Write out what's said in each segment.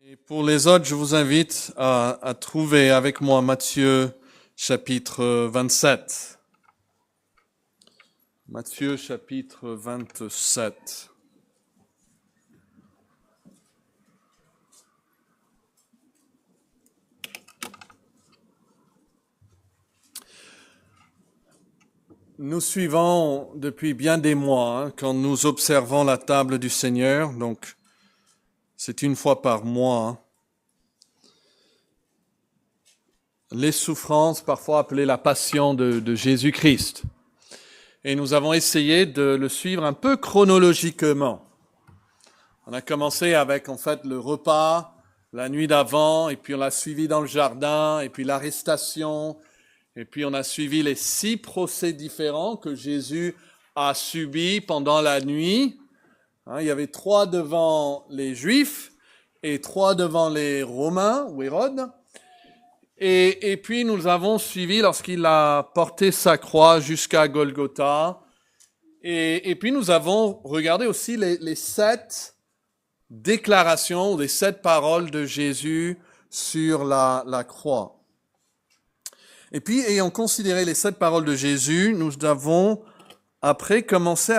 Et pour les autres, je vous invite à trouver avec moi Matthieu chapitre 27. Matthieu chapitre 27. Nous suivons depuis bien des mois, quand nous observons la table du Seigneur, donc c'est une fois par mois, les souffrances, parfois appelées la passion de Jésus-Christ. Et nous avons essayé de le suivre un peu chronologiquement. On a commencé avec en fait le repas, la nuit d'avant, et puis on l'a suivi dans le jardin, et puis l'arrestation, et puis on a suivi les 6 procès différents que Jésus a subis pendant la nuit. Il y avait 3 devant les Juifs et 3 devant les Romains ou Hérode. Et puis nous avons suivi lorsqu'il a porté sa croix jusqu'à Golgotha. Et puis nous avons regardé aussi les 7 déclarations, les 7 paroles de Jésus sur la croix. Et puis, ayant considéré les 7 paroles de Jésus, nous avons après commencé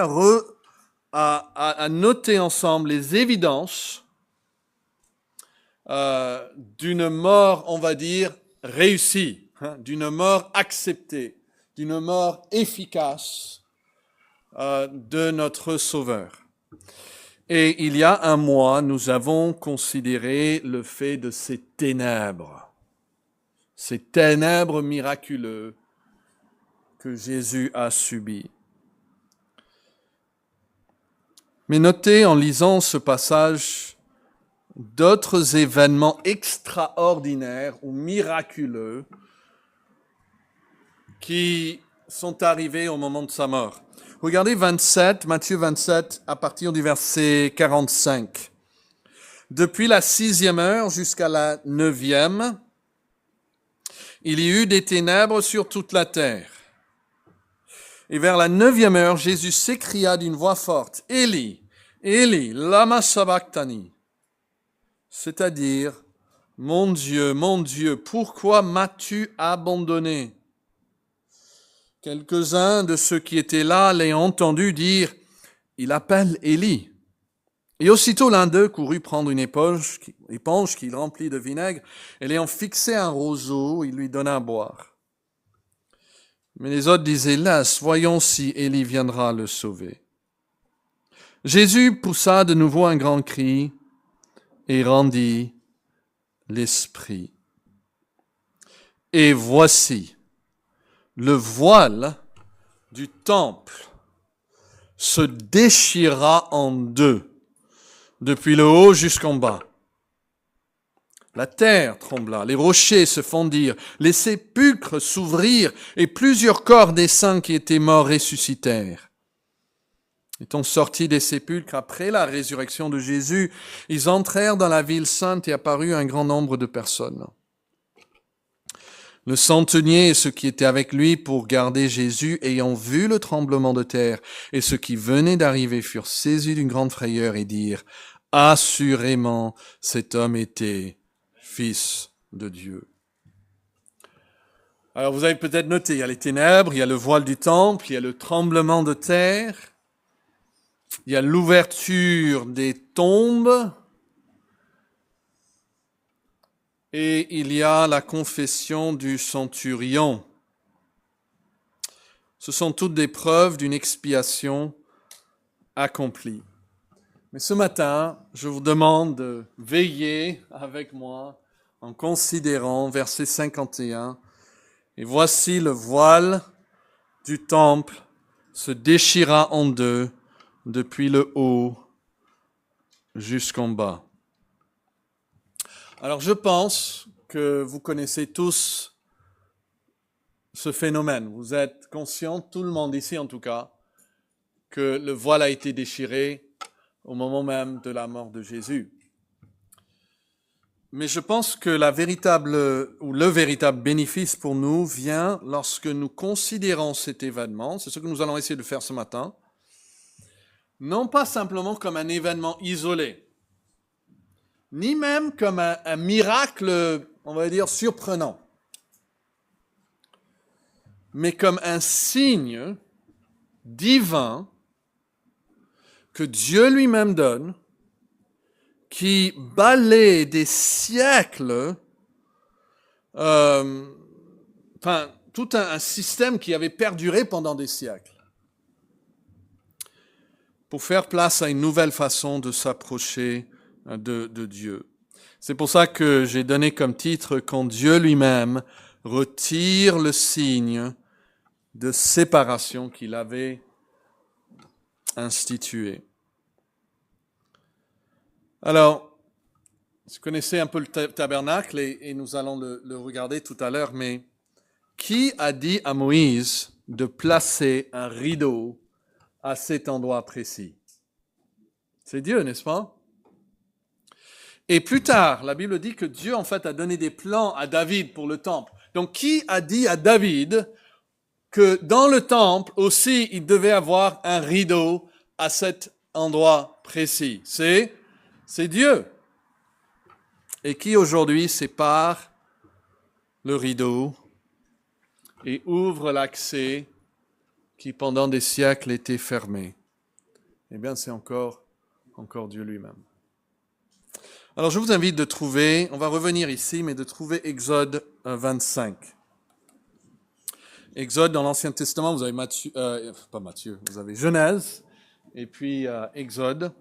à noter ensemble les évidences d'une mort, on va dire, réussie, d'une mort acceptée, d'une mort efficace de notre Sauveur. Et il y a un mois, nous avons considéré le fait de ces ténèbres miraculeux que Jésus a subis. Mais notez en lisant ce passage d'autres événements extraordinaires ou miraculeux qui sont arrivés au moment de sa mort. Regardez Matthieu 27, à partir du verset 45. Depuis la 6e heure jusqu'à la 9e, il y eut des ténèbres sur toute la terre. Et vers la 9e heure, Jésus s'écria d'une voix forte, « Élie, Élie, lama sabachthani » c'est-à-dire, « Mon Dieu, pourquoi m'as-tu abandonné ?» Quelques-uns de ceux qui étaient là l'ayant entendu dire, « Il appelle Élie. » Et aussitôt l'un d'eux courut prendre une éponge qu'il remplit de vinaigre, et l'ayant fixé un roseau, il lui donna à boire. Mais les autres disaient, « Laisse, voyons si Élie viendra le sauver. » Jésus poussa de nouveau un grand cri et rendit l'esprit. Et voici, le voile du temple se déchira en deux, depuis le haut jusqu'en bas. La terre trembla, les rochers se fondirent, les sépulcres s'ouvrirent, et plusieurs corps des saints qui étaient morts ressuscitèrent. Étant sortis des sépulcres après la résurrection de Jésus, ils entrèrent dans la ville sainte et apparut un grand nombre de personnes. Le centenier et ceux qui étaient avec lui pour garder Jésus, ayant vu le tremblement de terre, et ceux qui venaient d'arriver furent saisis d'une grande frayeur et dirent, « Assurément, cet homme était Fils de Dieu. » Alors vous avez peut-être noté, il y a les ténèbres, il y a le voile du temple, il y a le tremblement de terre, il y a l'ouverture des tombes, et il y a la confession du centurion. Ce sont toutes des preuves d'une expiation accomplie. Mais ce matin, je vous demande de veiller avec moi en considérant verset 51. Et voici le voile du temple se déchira en deux depuis le haut jusqu'en bas. Alors je pense que vous connaissez tous ce phénomène. Vous êtes conscients, tout le monde ici en tout cas, que le voile a été déchiré au moment même de la mort de Jésus. Mais je pense que le véritable bénéfice pour nous vient lorsque nous considérons cet événement, c'est ce que nous allons essayer de faire ce matin, non pas simplement comme un événement isolé, ni même comme un miracle, on va dire, surprenant, mais comme un signe divin que Dieu lui-même donne, qui balaie des siècles, tout un système qui avait perduré pendant des siècles, pour faire place à une nouvelle façon de s'approcher de Dieu. C'est pour ça que j'ai donné comme titre « Quand Dieu lui-même retire le signe de séparation qu'il avait institué ». Alors, vous connaissez un peu le tabernacle et nous allons le regarder tout à l'heure, mais qui a dit à Moïse de placer un rideau à cet endroit précis? C'est Dieu, n'est-ce pas? Et plus tard, la Bible dit que Dieu, en fait, a donné des plans à David pour le temple. Donc, qui a dit à David que dans le temple aussi, il devait avoir un rideau à cet endroit précis? C'est Dieu. Et qui aujourd'hui sépare le rideau et ouvre l'accès qui pendant des siècles était fermé? Eh bien, c'est encore Dieu lui-même. Alors, je vous invite de trouver, on va revenir ici, mais de trouver Exode 25. Exode, dans l'Ancien Testament, vous avez vous avez Genèse, et puis Exode.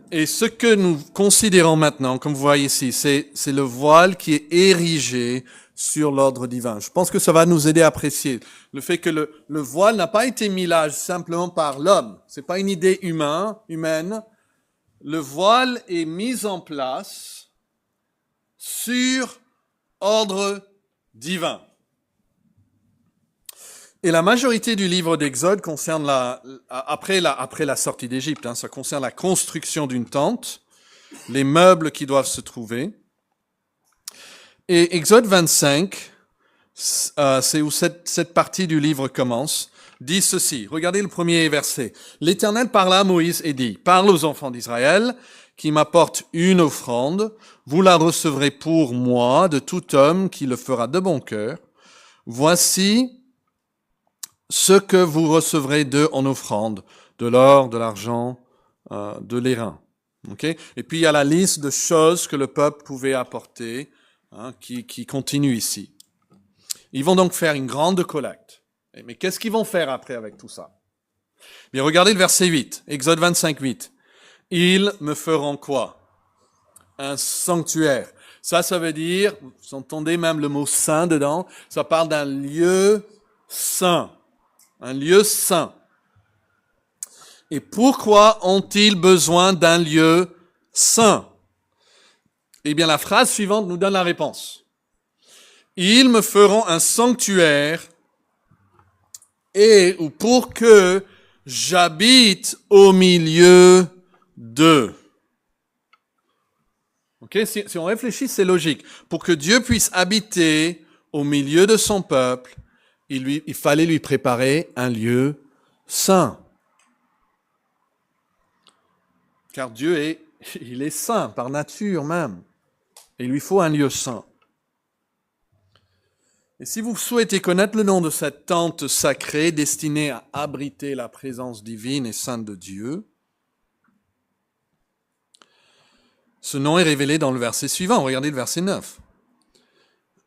Et ce que nous considérons maintenant, comme vous voyez ici, c'est le voile qui est érigé sur l'ordre divin. Je pense que ça va nous aider à apprécier le fait que le voile n'a pas été mis là simplement par l'homme. C'est pas une idée humaine. Le voile est mis en place sur ordre divin. Et la majorité du livre d'Exode concerne après la sortie d'Égypte, ça concerne la construction d'une tente, les meubles qui doivent se trouver. Et Exode 25, c'est où cette partie du livre commence, dit ceci. Regardez le premier verset. L'Éternel parla à Moïse et dit, parle aux enfants d'Israël qui m'apportent une offrande, vous la recevrez pour moi de tout homme qui le fera de bon cœur. Voici ce que vous recevrez d'eux en offrande, de l'or, de l'argent, de l'airain. Okay? Et puis il y a la liste de choses que le peuple pouvait apporter, qui continue ici. Ils vont donc faire une grande collecte. Mais qu'est-ce qu'ils vont faire après avec tout ça? Bien, regardez le verset 8, Exode 25, 8. Ils me feront quoi? Un sanctuaire. Ça veut dire, vous entendez même le mot saint dedans, ça parle d'un lieu saint. Un lieu saint. Et pourquoi ont-ils besoin d'un lieu saint? Eh bien, la phrase suivante nous donne la réponse. Ils me feront un sanctuaire ou pour que j'habite au milieu d'eux. Ok, si on réfléchit, c'est logique. Pour que Dieu puisse habiter au milieu de son peuple, il fallait lui préparer un lieu saint. Car Dieu il est saint par nature même. Et il lui faut un lieu saint. Et si vous souhaitez connaître le nom de cette tente sacrée destinée à abriter la présence divine et sainte de Dieu, ce nom est révélé dans le verset suivant. Regardez le verset 9.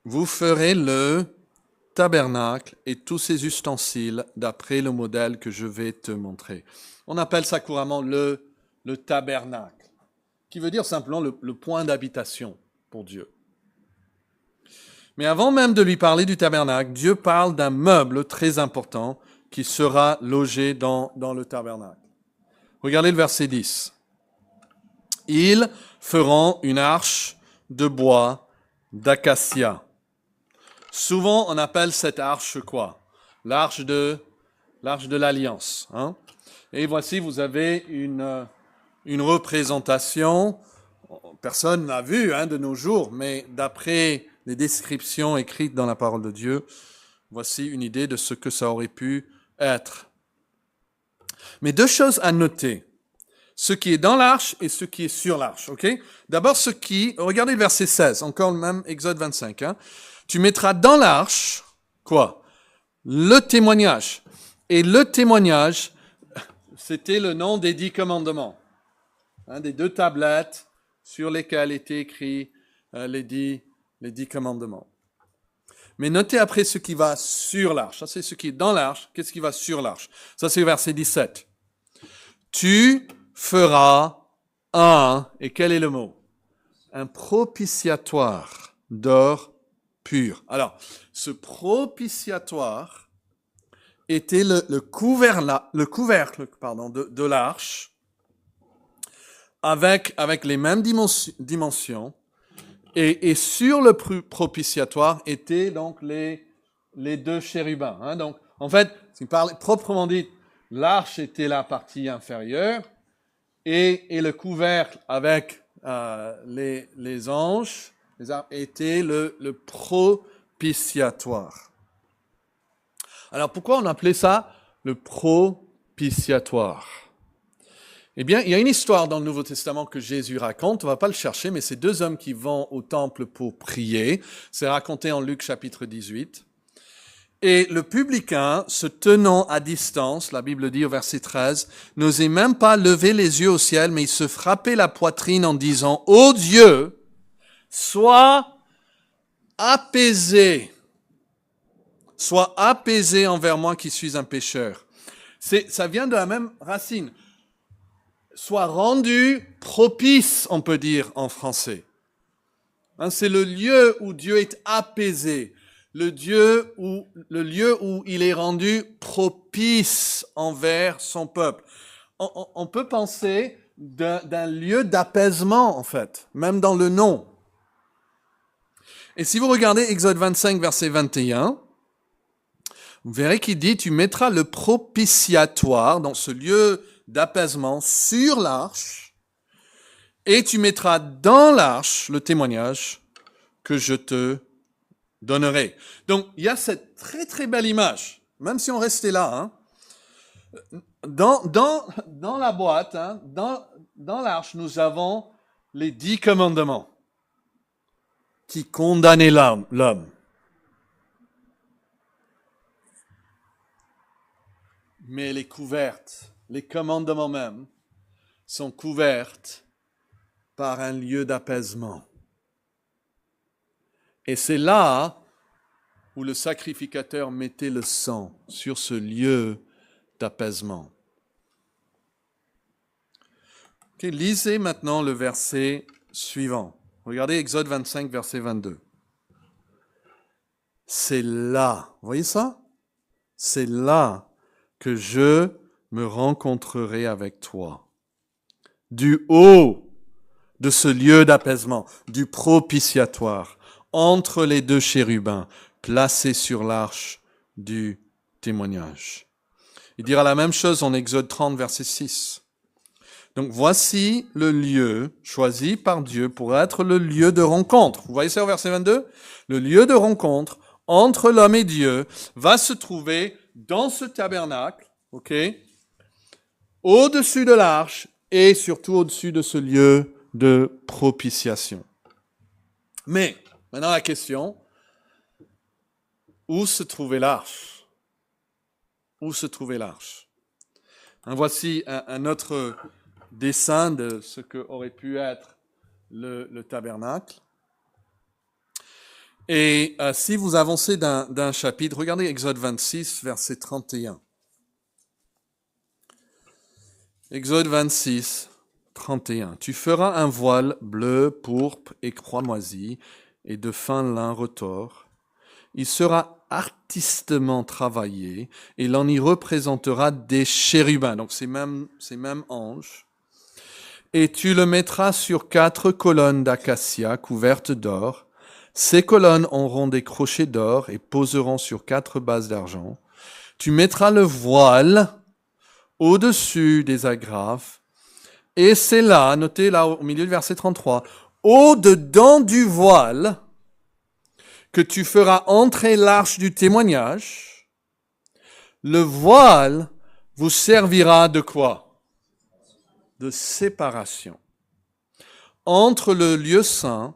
Vous ferez le tabernacle et tous ses ustensiles d'après le modèle que je vais te montrer. On appelle ça couramment le tabernacle, qui veut dire simplement le point d'habitation pour Dieu. Mais avant même de lui parler du tabernacle, Dieu parle d'un meuble très important qui sera logé dans le tabernacle. Regardez le verset 10. Ils feront une arche de bois d'acacia. Souvent, on appelle cette arche quoi? L'arche de l'Alliance. Et voici, vous avez une représentation. Personne n'a vu de nos jours, mais d'après les descriptions écrites dans la parole de Dieu, voici une idée de ce que ça aurait pu être. Mais deux choses à noter. Ce qui est dans l'arche et ce qui est sur l'arche, ok? D'abord, regardez le verset 16, encore le même Exode 25, hein. Tu mettras dans l'arche, quoi? Le témoignage. Et le témoignage, c'était le nom des 10 commandements, hein, des 2 tablettes sur lesquelles étaient écrits les 10 commandements. Mais notez après ce qui va sur l'arche. Ça, c'est ce qui est dans l'arche. Qu'est-ce qui va sur l'arche? Ça, c'est verset 17. Tu feras et quel est le mot? Un propitiatoire d'or pur. Alors, ce propitiatoire était le couvercle de l'arche avec les mêmes dimensions. Et sur le propitiatoire étaient donc les 2 chérubins. Hein. Donc, en fait, si on parle proprement dit, l'arche était la partie inférieure et le couvercle avec les anges était le propitiatoire. Alors, pourquoi on appelait ça le propitiatoire? Eh bien, il y a une histoire dans le Nouveau Testament que Jésus raconte, on ne va pas le chercher, mais c'est 2 hommes qui vont au temple pour prier. C'est raconté en Luc chapitre 18. Et le publicain, se tenant à distance, la Bible dit au verset 13, n'osait même pas lever les yeux au ciel, mais il se frappait la poitrine en disant, « Ô Dieu, sois apaisé envers moi qui suis un pécheur. » Ça vient de la même racine. Soit rendu propice, on peut dire en français. Hein, c'est le lieu où Dieu est apaisé, le lieu où il est rendu propice envers son peuple. On peut penser d'un lieu d'apaisement, en fait, même dans le nom. Et si vous regardez Exode 25, verset 21, vous verrez qu'il dit, tu mettras le propitiatoire dans ce lieu d'apaisement sur l'arche, et tu mettras dans l'arche le témoignage que je te donnerai. Donc, il y a cette très très belle image, même si on restait là, hein. Dans la boîte, hein, dans l'arche, nous avons les 10 commandements qui condamnaient l'homme. Mais elle est couverte. Les commandements même sont couverts par un lieu d'apaisement. Et c'est là où le sacrificateur mettait le sang, sur ce lieu d'apaisement. Okay, lisez maintenant le verset suivant. Regardez Exode 25, verset 22. C'est là, vous voyez ça? C'est là que je me rencontrerai avec toi. Du haut de ce lieu d'apaisement, du propitiatoire, entre les 2 chérubins, placés sur l'arche du témoignage. Il dira la même chose en Exode 30, verset 6. Donc voici le lieu choisi par Dieu pour être le lieu de rencontre. Vous voyez ça au verset 22? Le lieu de rencontre entre l'homme et Dieu va se trouver dans ce tabernacle, ok, au-dessus de l'arche et surtout au-dessus de ce lieu de propitiation. Mais, maintenant la question, où se trouvait l'arche? Où se trouvait l'arche? Voici un autre dessin de ce que aurait pu être le tabernacle. Et si vous avancez d'un chapitre, regardez Exode 26, verset 31. Exode 26, 31. Tu feras un voile bleu, pourpre et cramoisi et de fin lin retors. Il sera artistement travaillé et l'on y représentera des chérubins, donc ces mêmes anges. Et tu le mettras sur 4 colonnes d'acacia couvertes d'or. Ces colonnes auront des crochets d'or et poseront sur 4 bases d'argent. Tu mettras le voile au-dessus des agrafes. Et c'est là, notez là au milieu du verset 33, au-dedans du voile que tu feras entrer l'arche du témoignage. Le voile vous servira de quoi? De séparation entre le lieu saint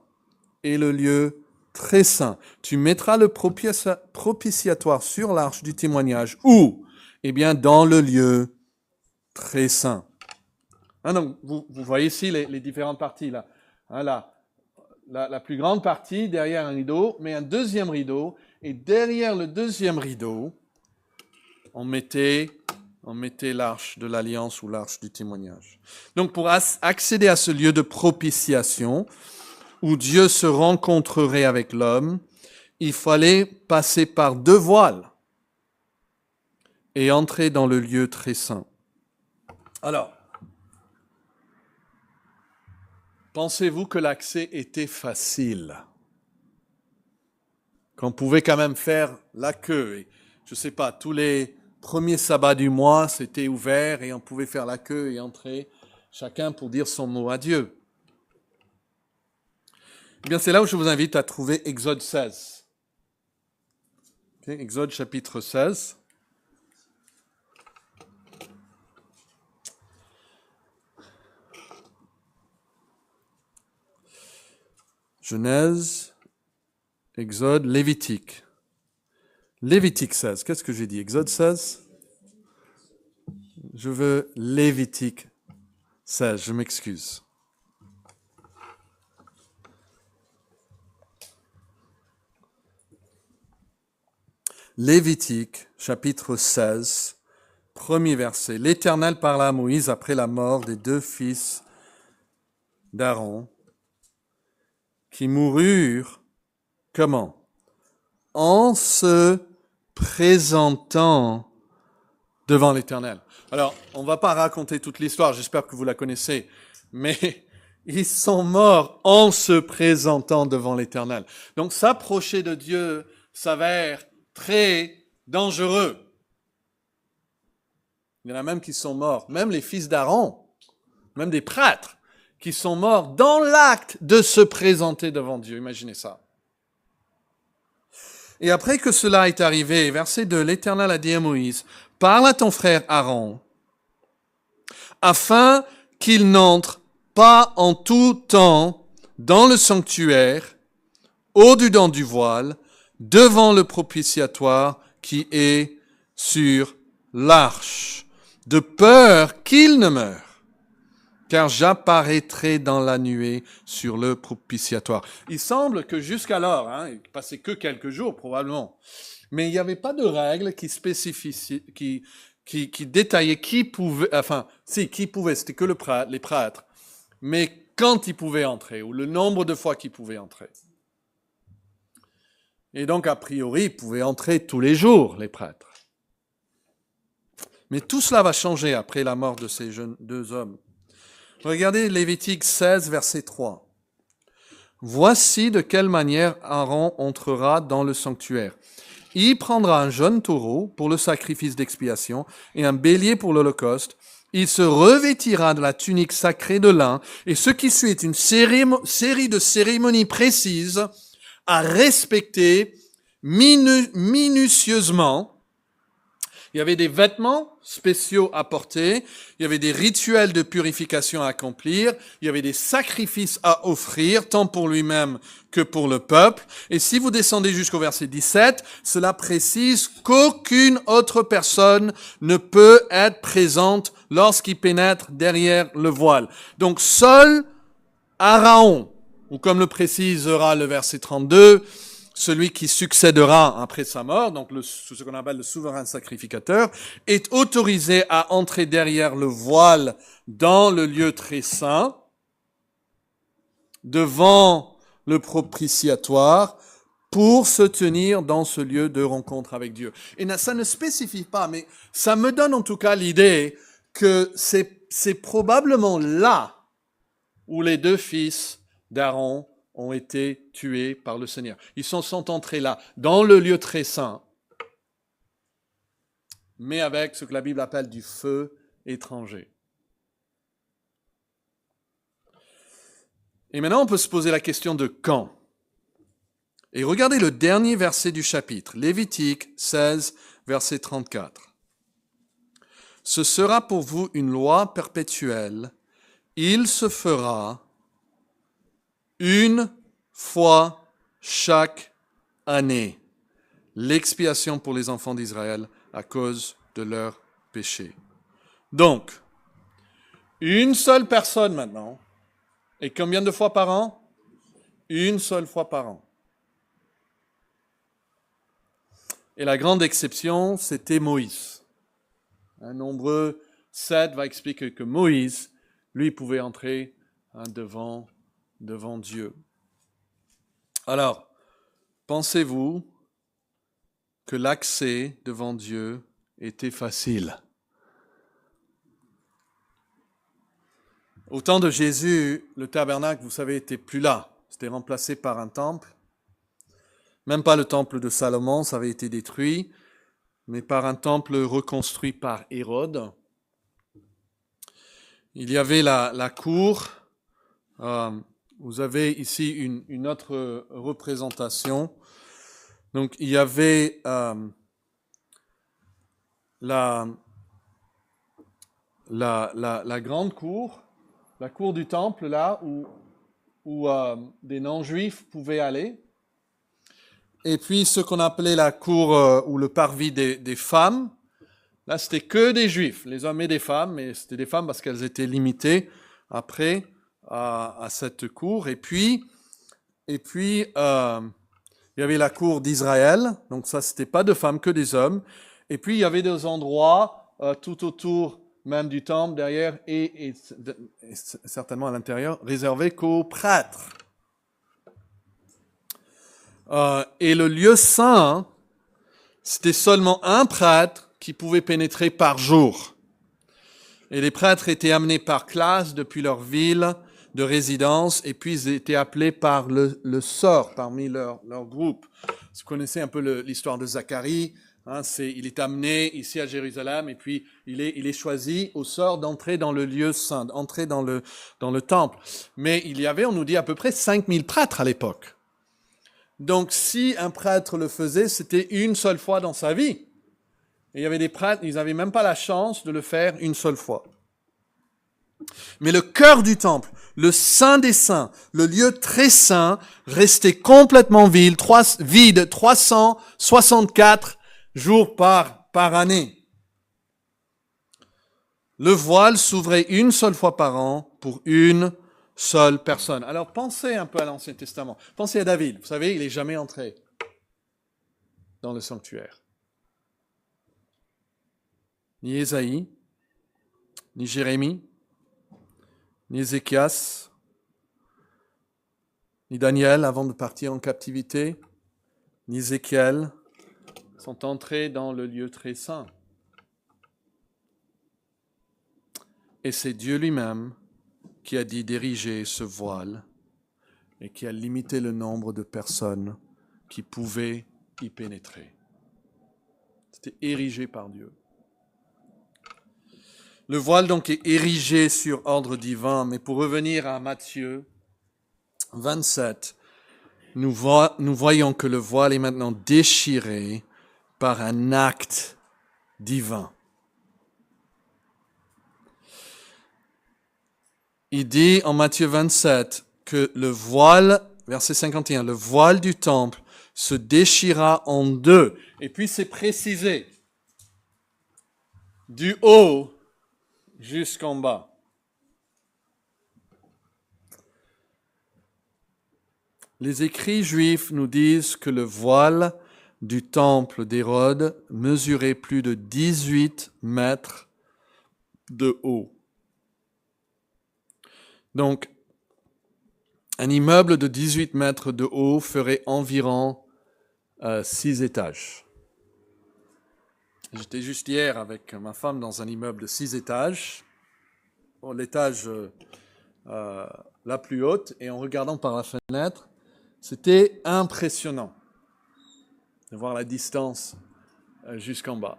et le lieu très saint. Tu mettras le propitiatoire sur l'arche du témoignage. Où? Eh bien, dans le lieu très saint. Donc, vous voyez ici les différentes parties là. La plus grande partie derrière un rideau, mais un deuxième rideau, et derrière le deuxième rideau, on mettait l'arche de l'alliance ou l'arche du témoignage. Donc pour accéder à ce lieu de propitiation, où Dieu se rencontrerait avec l'homme, il fallait passer par 2 voiles et entrer dans le lieu très saint. Alors, pensez-vous que l'accès était facile? Qu'on pouvait quand même faire la queue. Et, je ne sais pas, tous les premiers sabbats du mois, c'était ouvert et on pouvait faire la queue et entrer, chacun pour dire son mot à Dieu. Eh bien, c'est là où je vous invite à trouver Exode 16. Okay, Exode chapitre 16. Genèse, Exode, Lévitique. Lévitique 16. Qu'est-ce que j'ai dit? Exode 16? Je veux Lévitique 16. Je m'excuse. Lévitique, chapitre 16, premier verset. L'Éternel parla à Moïse après la mort des 2 fils d'Aaron qui moururent, comment? En se présentant devant l'Éternel. Alors, on ne va pas raconter toute l'histoire, j'espère que vous la connaissez, mais ils sont morts en se présentant devant l'Éternel. Donc, s'approcher de Dieu s'avère très dangereux. Il y en a même qui sont morts, même les fils d'Aaron, même des prêtres, qui sont morts dans l'acte de se présenter devant Dieu. Imaginez ça. Et après que cela est arrivé, verset 2, l'Éternel a dit à Moïse, « Parle à ton frère Aaron, afin qu'il n'entre pas en tout temps dans le sanctuaire, au-dedans du voile, devant le propitiatoire qui est sur l'arche, de peur qu'il ne meure. Car j'apparaîtrai dans la nuée sur le propitiatoire. » Il semble que jusqu'alors, il passait que quelques jours probablement, mais il n'y avait pas de règle qui spécifie, qui détaillait qui pouvait, qui pouvait, c'était que les prêtres, mais quand ils pouvaient entrer, ou le nombre de fois qu'ils pouvaient entrer. Et donc, a priori, ils pouvaient entrer tous les jours, les prêtres. Mais tout cela va changer après la mort de ces 2 hommes. Regardez Lévitique 16, verset 3. « Voici de quelle manière Aaron entrera dans le sanctuaire. Il prendra un jeune taureau pour le sacrifice d'expiation et un bélier pour l'holocauste. Il se revêtira de la tunique sacrée de lin et ce qui suit est une série de cérémonies précises à respecter minutieusement. Il y avait des vêtements spéciaux à porter, il y avait des rituels de purification à accomplir, il y avait des sacrifices à offrir, tant pour lui-même que pour le peuple. Et si vous descendez jusqu'au verset 17, cela précise qu'aucune autre personne ne peut être présente lorsqu'il pénètre derrière le voile. Donc seul Aaron, ou comme le précisera le verset 32, celui qui succédera après sa mort, donc ce qu'on appelle le souverain sacrificateur, est autorisé à entrer derrière le voile dans le lieu très saint, devant le propitiatoire, pour se tenir dans ce lieu de rencontre avec Dieu. Et ça ne spécifie pas, mais ça me donne en tout cas l'idée que c'est probablement là où les 2 fils d'Aaron ont été tués par le Seigneur. Ils sont entrés là, dans le lieu très saint, mais avec ce que la Bible appelle du feu étranger. Et maintenant, on peut se poser la question de quand. Et regardez le dernier verset du chapitre, Lévitique 16, verset 34. Ce sera pour vous une loi perpétuelle. Il se fera une fois chaque année, l'expiation pour les enfants d'Israël à cause de leurs péchés. Donc, une seule personne maintenant, et combien de fois par an? Une seule fois par an. Et la grande exception, c'était Moïse. Nombreux 7 va expliquer que Moïse, lui, pouvait entrer devant Dieu. Alors, pensez-vous que l'accès devant Dieu était facile? Au temps de Jésus, le tabernacle, vous savez, était plus là. C'était remplacé par un temple. Même pas le temple de Salomon, ça avait été détruit, mais par un temple reconstruit par Hérode. Il y avait la cour. Vous avez ici une autre représentation. Donc, il y avait la grande cour, la cour du temple, là où des non-juifs pouvaient aller. Et puis, ce qu'on appelait la cour ou le parvis des femmes. Là, c'était que des juifs, les hommes et des femmes, mais c'était des femmes parce qu'elles étaient limitées après à cette cour. Et puis, il y avait la cour d'Israël, donc ça, c'était pas de femmes, que des hommes. Et puis, il y avait des endroits tout autour même du temple, derrière, et certainement à l'intérieur, réservés qu'aux prêtres. Et le lieu saint, c'était seulement un prêtre qui pouvait pénétrer par jour. Et les prêtres étaient amenés par classe depuis leur ville de résidence, et puis ils étaient appelés par le sort parmi leur groupe. Vous connaissez un peu l'histoire de Zacharie, il est amené ici à Jérusalem, et puis il est choisi au sort d'entrer dans le lieu saint, d'entrer dans le temple. Mais il y avait, on nous dit, à peu près 5000 prêtres à l'époque. Donc si un prêtre le faisait, c'était une seule fois dans sa vie. Et il y avait des prêtres, ils n'avaient même pas la chance de le faire une seule fois. Mais le cœur du temple, le saint des saints, le lieu très saint, restait complètement vide 364 jours par année. Le voile s'ouvrait une seule fois par an pour une seule personne. Alors pensez un peu à l'Ancien Testament. Pensez à David. Vous savez, il n'est jamais entré dans le sanctuaire. Ni Ésaïe, ni Jérémie, ni Ézéchias, ni Daniel avant de partir en captivité, ni Ézéchiel sont entrés dans le lieu très saint. Et c'est Dieu lui-même qui a dit d'ériger ce voile et qui a limité le nombre de personnes qui pouvaient y pénétrer. C'était érigé par Dieu. Le voile donc est érigé sur ordre divin, mais pour revenir à Matthieu 27, nous voyons que le voile est maintenant déchiré par un acte divin. Il dit en Matthieu 27 que le voile, verset 51, le voile du temple se déchira en deux. Et puis c'est précisé, du haut jusqu'en bas. Les écrits juifs nous disent que le voile du temple d'Hérode mesurait plus de 18 mètres de haut. Donc, un immeuble de 18 mètres de haut ferait environ 6 étages. J'étais juste hier avec ma femme dans un immeuble de 6 étages, l'étage la plus haute, et en regardant par la fenêtre, c'était impressionnant de voir la distance jusqu'en bas.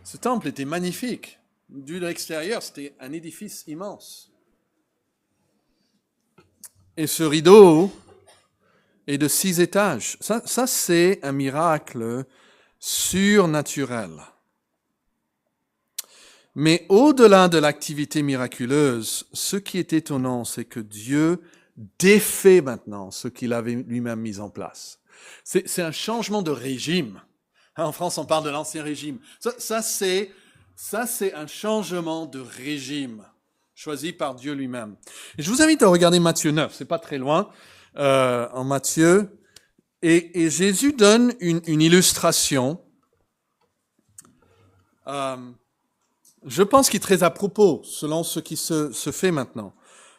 Ce temple était magnifique. De l'extérieur, c'était un édifice immense. Et ce rideau est de 6 étages. Ça c'est un miracle surnaturel. Mais au-delà de l'activité miraculeuse, ce qui est étonnant, c'est que Dieu défait maintenant ce qu'il avait lui-même mis en place. C'est un changement de régime. En France, on parle de l'ancien régime. Ça, c'est un changement de régime choisi par Dieu lui-même. Et je vous invite à regarder Matthieu 9, c'est pas très loin, en Matthieu. Et Jésus donne une illustration, je pense qu'il est très à propos, selon ce qui se fait maintenant.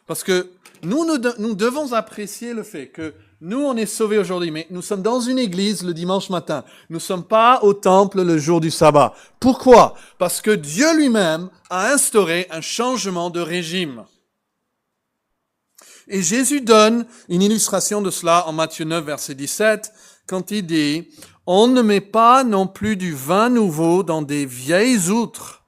Parce que nous devons apprécier le fait que nous, on est sauvés aujourd'hui, mais nous sommes dans une église le dimanche matin. Nous ne sommes pas au temple le jour du sabbat. Pourquoi? Parce que Dieu lui-même a instauré un changement de régime. Et Jésus donne une illustration de cela en Matthieu 9, verset 17, quand il dit « On ne met pas non plus du vin nouveau dans des vieilles outres.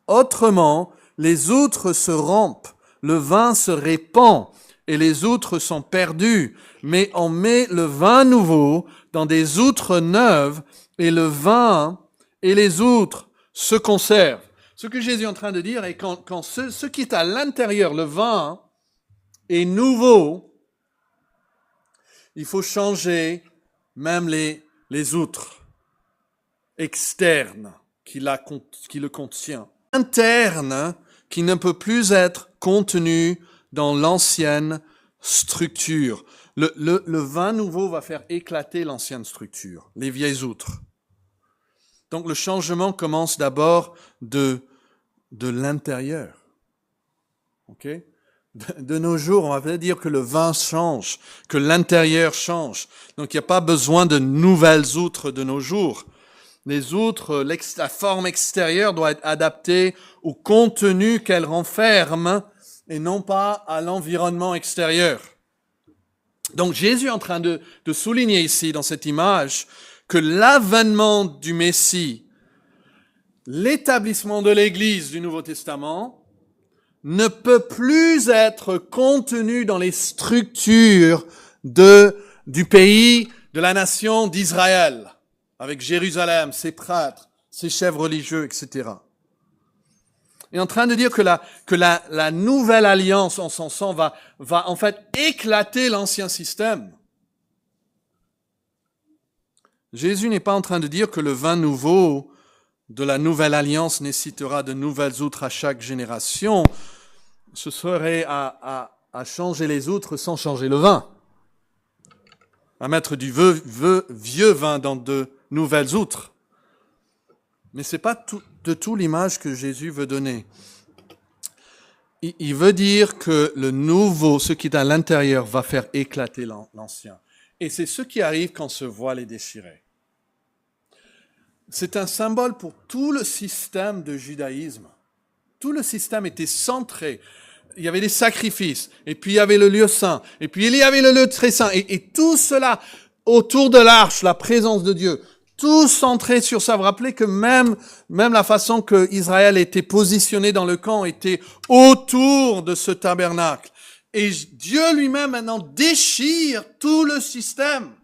Autrement, les outres se rompent, le vin se répand et les outres sont perdues. Mais on met le vin nouveau dans des outres neuves et le vin et les outres se conservent. » Ce que Jésus est en train de dire est quand ce qui est à l'intérieur, le vin, est nouveau, il faut changer même les outres externes qui le contiennent. Interne qui ne peut plus être contenu dans l'ancienne structure. Le vin nouveau va faire éclater l'ancienne structure, les vieilles outres. Donc le changement commence d'abord de l'intérieur. OK? De nos jours, on va peut-être dire que le vin change, que l'intérieur change. Donc il n'y a pas besoin de nouvelles outres de nos jours. Les outres, la forme extérieure doit être adaptée au contenu qu'elle renferme et non pas à l'environnement extérieur. Donc Jésus est en train de souligner ici dans cette image que l'avènement du Messie, l'établissement de l'Église du Nouveau Testament, ne peut plus être contenu dans les structures du pays, de la nation d'Israël, avec Jérusalem, ses prêtres, ses chefs religieux, etc. Il est en train de dire que la nouvelle alliance en son sang va en fait éclater l'ancien système. Jésus n'est pas en train de dire que le vin nouveau de la nouvelle alliance nécessitera de nouvelles outres à chaque génération. Ce serait à changer les outres sans changer le vin. À mettre du vieux vin dans de nouvelles outres. Mais c'est pas de tout l'image que Jésus veut donner. Il veut dire que le nouveau, ce qui est à l'intérieur, va faire éclater l'ancien. Et c'est ce qui arrive quand ce voile est déchiré. C'est un symbole pour tout le système de judaïsme. Tout le système était centré. Il y avait des sacrifices, et puis il y avait le lieu saint, et puis il y avait le lieu très saint, et tout cela autour de l'arche, la présence de Dieu, tout centré sur ça. Vous vous rappelez que même la façon que Israël était positionné dans le camp était autour de ce tabernacle. Et Dieu lui-même maintenant déchire tout le système.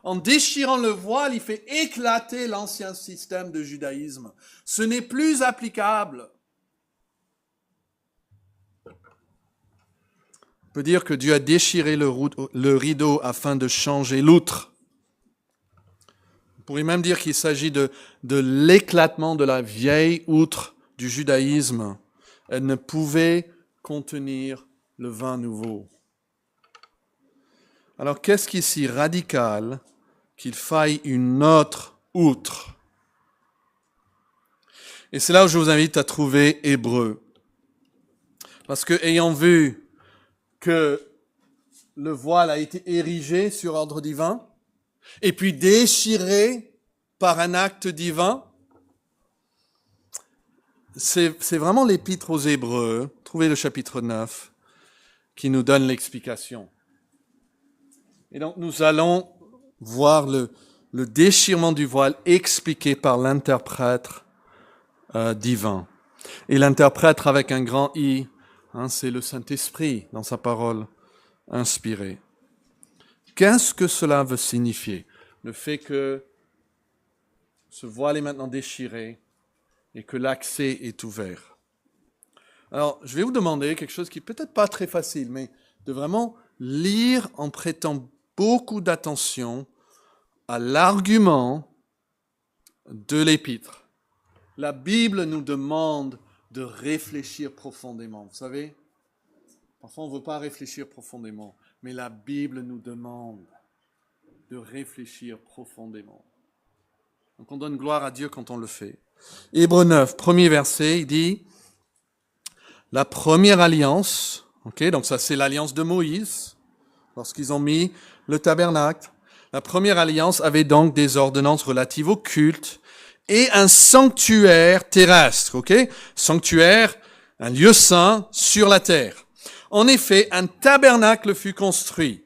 En déchirant le voile, il fait éclater l'ancien système de judaïsme. Ce n'est plus applicable. On peut dire que Dieu a déchiré le rideau afin de changer l'outre. On pourrait même dire qu'il s'agit de l'éclatement de la vieille outre du judaïsme. Elle ne pouvait contenir le vin nouveau. Alors qu'est-ce qui est si radical qu'il faille une autre outre? Et c'est là où je vous invite à trouver Hébreux. Parce que ayant vu que le voile a été érigé sur ordre divin, et puis déchiré par un acte divin, c'est vraiment l'épître aux Hébreux, trouvez le chapitre 9, qui nous donne l'explication. Et donc nous allons voir le déchirement du voile expliqué par l'interprète divin. Et l'interprète avec un grand I, c'est le Saint-Esprit dans sa parole inspirée. Qu'est-ce que cela veut signifier? Le fait que ce voile est maintenant déchiré et que l'accès est ouvert. Alors, je vais vous demander quelque chose qui est peut-être pas très facile, mais de vraiment lire en prêtant beaucoup d'attention à l'argument de l'épître. La Bible nous demande de réfléchir profondément. Vous savez, parfois on ne veut pas réfléchir profondément, mais la Bible nous demande de réfléchir profondément. Donc on donne gloire à Dieu quand on le fait. Hébreux 9, premier verset, il dit, la première alliance, donc ça c'est l'alliance de Moïse, lorsqu'ils ont mis le tabernacle. La première alliance avait donc des ordonnances relatives au culte et un sanctuaire terrestre, sanctuaire, un lieu saint sur la terre. En effet, un tabernacle fut construit.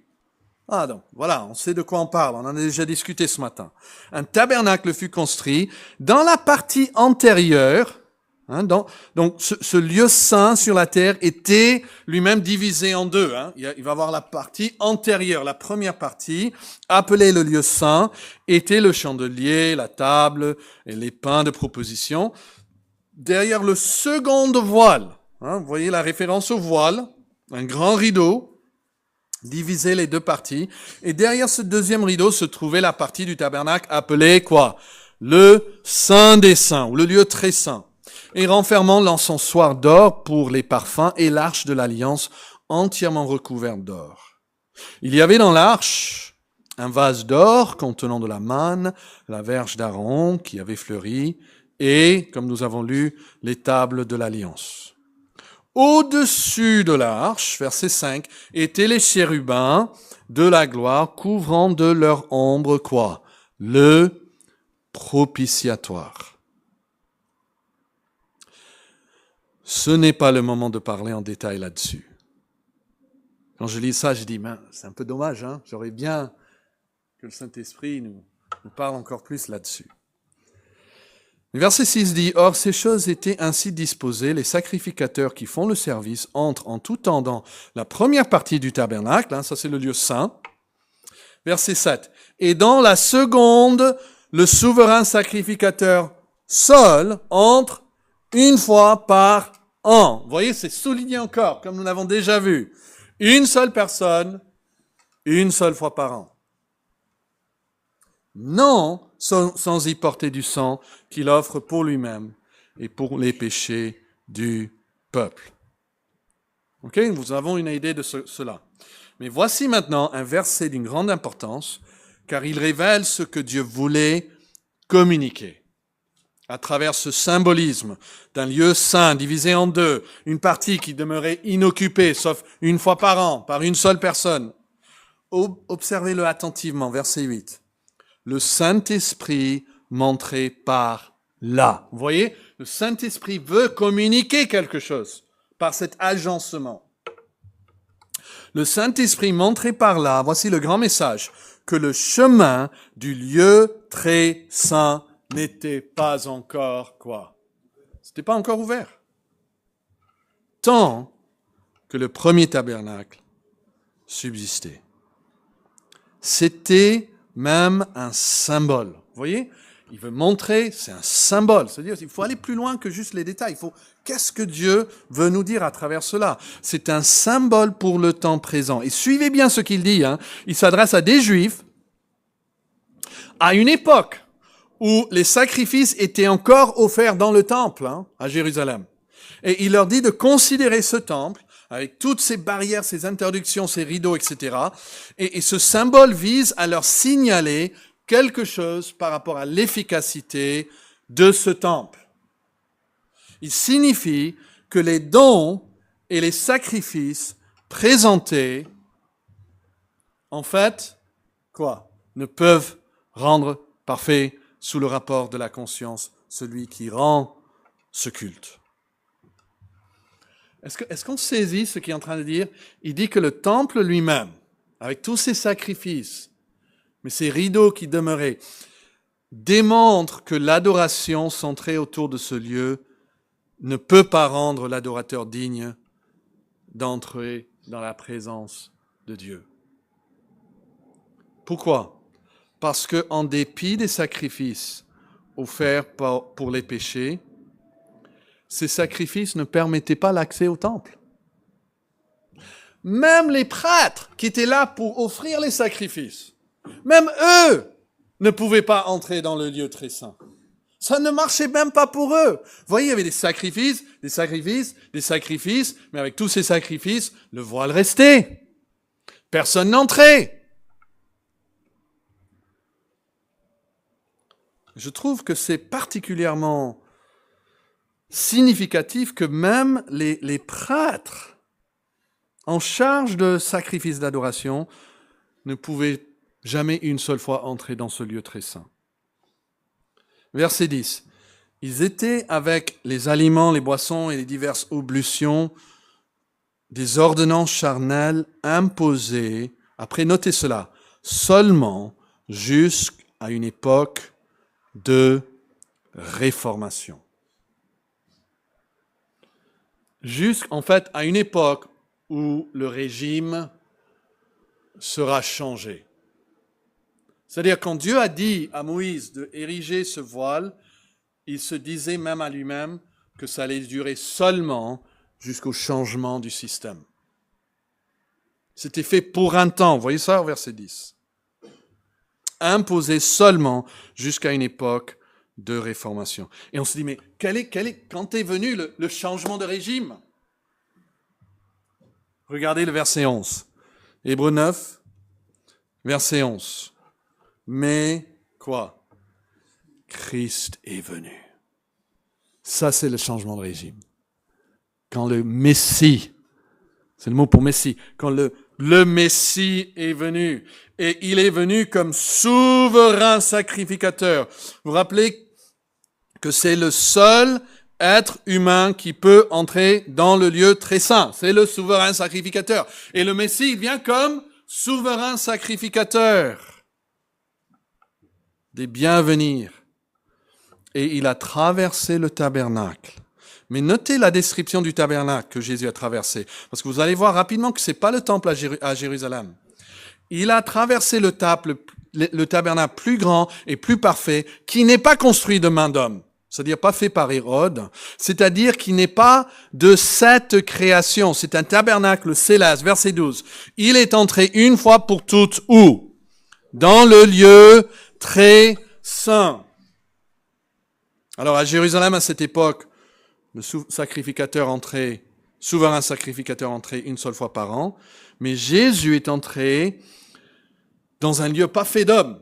Ah donc, voilà, on sait de quoi on parle, on en a déjà discuté ce matin. Un tabernacle fut construit dans la partie antérieure, donc ce lieu saint sur la terre était lui-même divisé en deux. Il va y avoir la partie antérieure, la première partie, appelée le lieu saint, était le chandelier, la table et les pains de proposition. Derrière le second voile, vous voyez la référence au voile, un grand rideau, divisait les deux parties. Et derrière ce deuxième rideau se trouvait la partie du tabernacle appelée quoi? Le Saint des Saints, ou le lieu très saint. Et renfermant l'encensoir d'or pour les parfums et l'arche de l'alliance entièrement recouverte d'or. Il y avait dans l'arche un vase d'or contenant de la manne, la verge d'Aaron qui avait fleuri, et, comme nous avons lu, les tables de l'alliance. Au-dessus de l'arche, verset 5, étaient les chérubins de la gloire couvrant de leur ombre quoi? Le propitiatoire. Ce n'est pas le moment de parler en détail là-dessus. Quand je lis ça, je dis, c'est un peu dommage, j'aurais bien que le Saint-Esprit nous parle encore plus là-dessus. Le verset 6 dit, « Or, ces choses étaient ainsi disposées, les sacrificateurs qui font le service entrent en tout temps dans la première partie du tabernacle, ça c'est le lieu saint. » Verset 7, « Et dans la seconde, le souverain sacrificateur seul entre une fois par an. » Vous voyez, c'est souligné encore, comme nous l'avons déjà vu. Une seule personne, une seule fois par an. Non, sans y porter du sang qu'il offre pour lui-même et pour les péchés du peuple. Nous avons une idée de cela. Mais voici maintenant un verset d'une grande importance, car il révèle ce que Dieu voulait communiquer. À travers ce symbolisme d'un lieu saint divisé en deux, une partie qui demeurait inoccupée, sauf une fois par an, par une seule personne. Observez-le attentivement, verset 8. Le Saint-Esprit montrait par là. Vous voyez, le Saint-Esprit veut communiquer quelque chose par cet agencement. Le Saint-Esprit montrait par là, voici le grand message, que le chemin du lieu très saint n'était pas encore quoi? C'était pas encore ouvert. Tant que le premier tabernacle subsistait. C'était même un symbole. Vous voyez? Il veut montrer, c'est un symbole. C'est-à-dire qu'il faut aller plus loin que juste les détails. Qu'est-ce que Dieu veut nous dire à travers cela? C'est un symbole pour le temps présent. Et suivez bien ce qu'il dit. Il s'adresse à des Juifs à une époque où les sacrifices étaient encore offerts dans le temple, à Jérusalem. Et il leur dit de considérer ce temple avec toutes ces barrières, ces interdictions, ces rideaux, etc. Et ce symbole vise à leur signaler quelque chose par rapport à l'efficacité de ce temple. Il signifie que les dons et les sacrifices présentés, en fait, ne peuvent rendre parfait sous le rapport de la conscience celui qui rend ce culte. Est-ce qu'on saisit ce qu'il est en train de dire? Il dit que le temple lui-même, avec tous ses sacrifices, mais ces rideaux qui demeuraient, démontre que l'adoration centrée autour de ce lieu ne peut pas rendre l'adorateur digne d'entrer dans la présence de Dieu. Pourquoi? Parce que, en dépit des sacrifices offerts pour les péchés, ces sacrifices ne permettaient pas l'accès au temple. Même les prêtres qui étaient là pour offrir les sacrifices, même eux ne pouvaient pas entrer dans le lieu très saint. Ça ne marchait même pas pour eux. Vous voyez, il y avait des sacrifices, mais avec tous ces sacrifices, le voile restait. Personne n'entrait. Je trouve que c'est particulièrement significatif que même les prêtres en charge de sacrifices d'adoration ne pouvaient jamais une seule fois entrer dans ce lieu très saint. Verset 10. Ils étaient avec les aliments, les boissons et les diverses ablutions des ordonnances charnelles imposées, après notez cela, seulement jusqu'à une époque de réformation. Jusqu'en fait à une époque où le régime sera changé. C'est-à-dire quand Dieu a dit à Moïse de ériger ce voile, il se disait même à lui-même que ça allait durer seulement jusqu'au changement du système. C'était fait pour un temps, vous voyez ça au verset 10. Imposé seulement jusqu'à une époque de réformation. Et on se dit, mais quand est venu le changement de régime? Regardez le verset 11. Hébreux 9, verset 11. Mais quoi? Christ est venu. Ça, c'est le changement de régime. Quand le Messie, c'est le mot pour Messie, quand le Messie est venu, et il est venu comme souverain sacrificateur. Vous vous rappelez que c'est le seul être humain qui peut entrer dans le lieu très saint. C'est le souverain sacrificateur. Et le Messie, il vient comme souverain sacrificateur des bienvenus. Et il a traversé le tabernacle. Mais notez la description du tabernacle que Jésus a traversé. Parce que vous allez voir rapidement que c'est pas le temple à Jérusalem. Il a traversé le tabernacle plus grand et plus parfait, qui n'est pas construit de main d'homme. C'est-à-dire pas fait par Hérode. C'est-à-dire qui n'est pas de cette création. C'est un tabernacle céleste. Verset 12. Il est entré une fois pour toutes où? Dans le lieu très saint. Alors à Jérusalem, à cette époque, le souverain sacrificateur entrait une seule fois par an, mais Jésus est entré dans un lieu pas fait d'homme,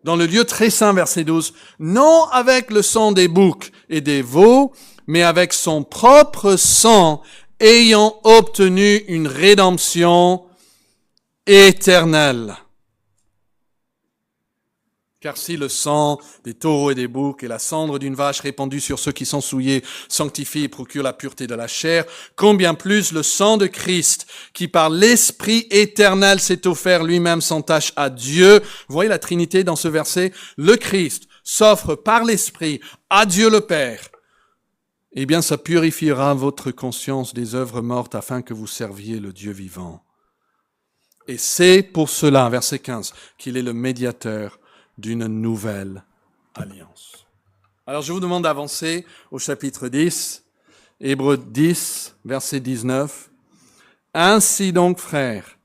dans le lieu très saint, verset 12, non avec le sang des boucs et des veaux, mais avec son propre sang, ayant obtenu une rédemption éternelle. Car si le sang des taureaux et des boucs et la cendre d'une vache répandue sur ceux qui sont souillés sanctifie et procure la pureté de la chair, combien plus le sang de Christ, qui par l'Esprit éternel s'est offert lui-même sans tache à Dieu. Vous voyez la Trinité dans ce verset? Le Christ s'offre par l'Esprit à Dieu le Père. Eh bien, ça purifiera votre conscience des œuvres mortes afin que vous serviez le Dieu vivant. Et c'est pour cela, verset 15, qu'il est le médiateur d'une nouvelle alliance. Alors je vous demande d'avancer au chapitre 10, Hébreux 10, verset 19. Ainsi donc, frères,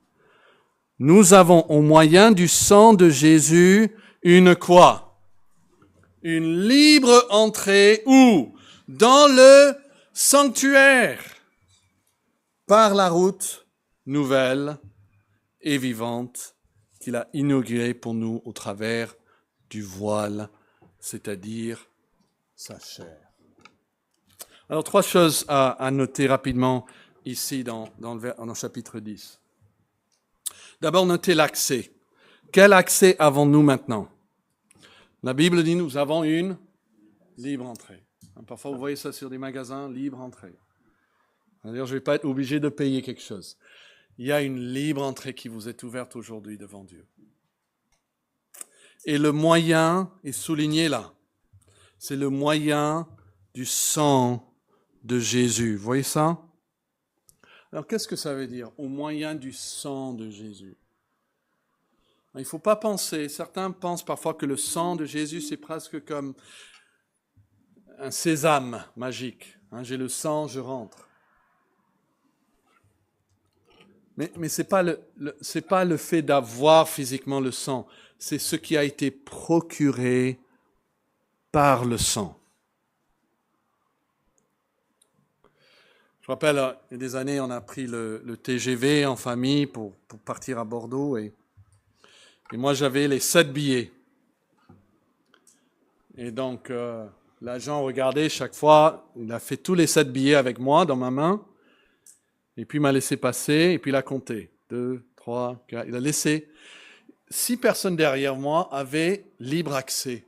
nous avons au moyen du sang de Jésus une quoi? Une libre entrée où? Dans le sanctuaire, par la route nouvelle et vivante qu'il a inaugurée pour nous au travers du voile, c'est-à-dire sa chair. Alors, trois choses à noter rapidement ici dans le chapitre 10. D'abord, notez l'accès. Quel accès avons-nous maintenant? La Bible dit nous avons une libre entrée. Parfois, vous voyez ça sur des magasins, libre entrée. C'est-à-dire, je ne vais pas être obligé de payer quelque chose. Il y a une libre entrée qui vous est ouverte aujourd'hui devant Dieu. Et le moyen est souligné là. C'est le moyen du sang de Jésus. Vous voyez ça? Alors, qu'est-ce que ça veut dire? Au moyen du sang de Jésus. Il ne faut pas penser, certains pensent parfois que le sang de Jésus, c'est presque comme un sésame magique. Hein, j'ai le sang, je rentre. Mais ce n'est pas le fait d'avoir physiquement le sang, c'est ce qui a été procuré par le sang. Je me rappelle, il y a des années, on a pris le TGV en famille pour partir à Bordeaux et moi j'avais les 7 billets. Et donc l'agent regardait chaque fois, il a fait tous les 7 billets avec moi dans ma main. Et puis il m'a laissé passer, et puis il a compté. 2, 3, 4, il a laissé. 6 personnes derrière moi avaient libre accès.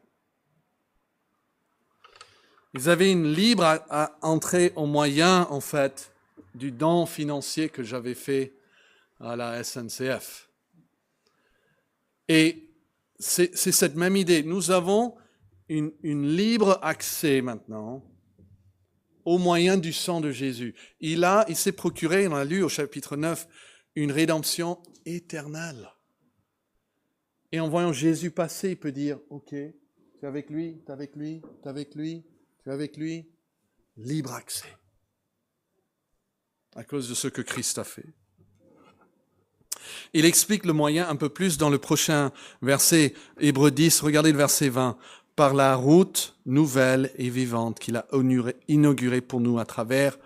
Ils avaient une libre entrée au moyen, en fait, du don financier que j'avais fait à la SNCF. Et c'est cette même idée. Nous avons une libre accès maintenant au moyen du sang de Jésus. Il s'est procuré, on a lu au chapitre 9, une rédemption éternelle. Et en voyant Jésus passer, il peut dire, ok, tu es avec lui, tu es avec lui, tu es avec lui, tu es avec lui. Libre accès. À cause de ce que Christ a fait. Il explique le moyen un peu plus dans le prochain verset, Hébreux 10, regardez le verset 20. Par la route nouvelle et vivante qu'il a inaugurée pour nous à travers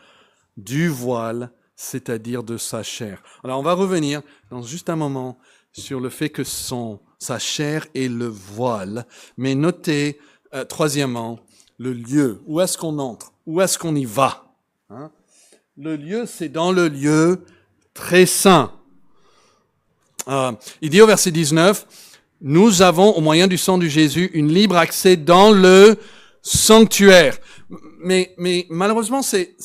du voile, c'est-à-dire de sa chair. Alors on va revenir dans juste un moment sur le fait que sa chair est le voile, mais notez troisièmement le lieu. Où est-ce qu'on entre? Où est-ce qu'on y va? Hein? Le lieu, c'est dans le lieu très saint. Il dit au verset 19, nous avons, au moyen du sang de Jésus, une libre accès dans le sanctuaire. Mais malheureusement, c'est